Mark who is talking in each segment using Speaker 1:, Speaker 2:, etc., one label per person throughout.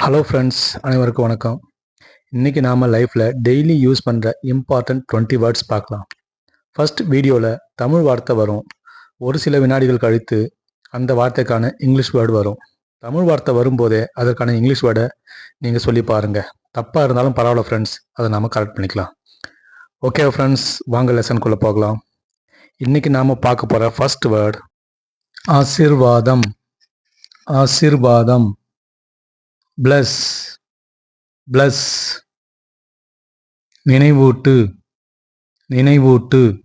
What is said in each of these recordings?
Speaker 1: Hello friends, அனைவருக்கும் வணக்கம். இன்றைக்கி நாம் லைஃப்பில் டெய்லி யூஸ் பண்ணுற இம்பார்ட்டன்ட் 20 வேர்ட்ஸ் பார்க்கலாம். ஃபர்ஸ்ட் வீடியோவில் தமிழ் வார்த்தை வரும். ஒரு சில வினாடிகள் கழித்து அந்த வார்த்தைக்கான இங்கிலீஷ் வேர்டு வரும். தமிழ் வார்த்தை வரும்போதே அதற்கான இங்கிலீஷ் வேர்டை நீங்கள் சொல்லி பாருங்கள். தப்பாக இருந்தாலும் பரவாயில்ல ஃப்ரெண்ட்ஸ், அதை நாம் கரெக்ட் பண்ணிக்கலாம். ஓகே ஃப்ரெண்ட்ஸ், வாங்க லெசனுக்குள்ளே போகலாம். இன்றைக்கி நாம் பார்க்க போகிற ஃபர்ஸ்ட் வேர்டு ஆசீர்வாதம். ஆசீர்வாதம். bless, bless. நினைவூட்டு, நினைவூட்டு.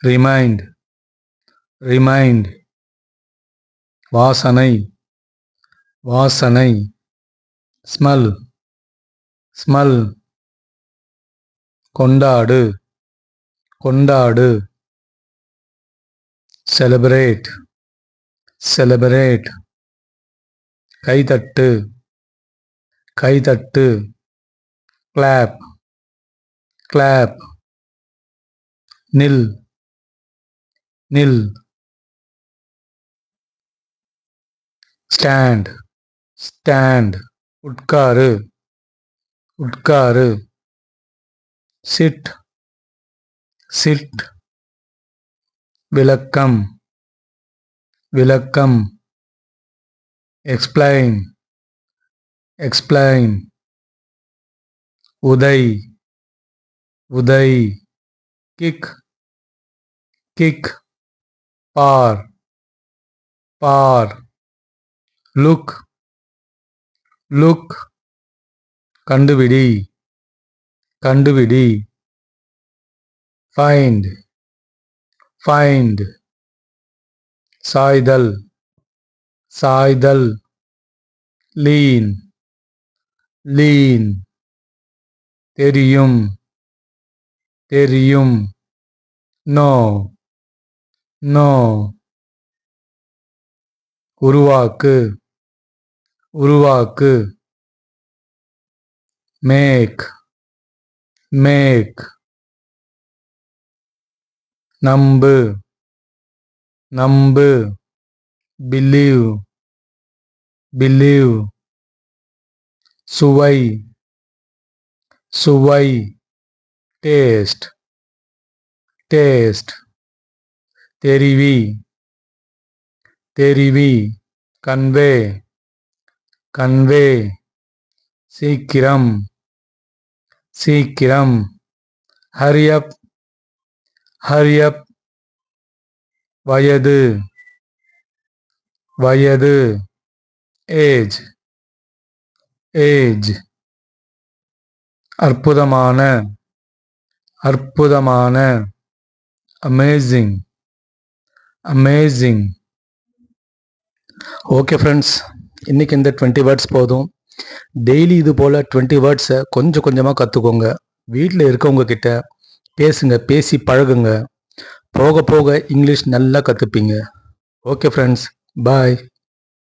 Speaker 1: remind, remind. வாசனை, வாசனை. smell, smell. கொண்டாடு, கொண்டாடு. celebrate, celebrate. கைதட்டு, கைதட்டு. clap, clap. நில், நில். stand, stand. உட்காரு, உட்காரு. sit, sit. விளக்கம், விளக்கம். explain, explain. உதை, உதை. kick, kick. பார், பார். look, look. கண்டுபிடி, கண்டுபிடி. find, find. சாய்தல், சாய்தல். lean, lean. தெரியும், தெரியும். no, no. உருவாக்கு, உருவாக்கு. make, make. நம்பு, நம்பு. believe, believe. சுவை, சுவை. taste, taste. தெரிவி, தெரிவி. convey, convey. சீக்கிரம், சீக்கிரம். hurry up, hurry up. வயது, வயது. age, age. அற்புதமான, அற்புதமான. amazing, amazing. ஓகே ஃப்ரெண்ட்ஸ், இன்றைக்கி இந்த 20 வேர்ட்ஸ் போதும். டெய்லி இது போல் 20 வேர்ட்ஸை கொஞ்சம் கொஞ்சமாக கற்றுக்கோங்க. வீட்டில் இருக்கவங்க கிட்ட பேசுங்க, பேசி பழகுங்க. போக போக இங்கிலீஷ் நல்லா கற்றுப்பீங்க. ஓகே ஃப்ரெண்ட்ஸ், பாய்.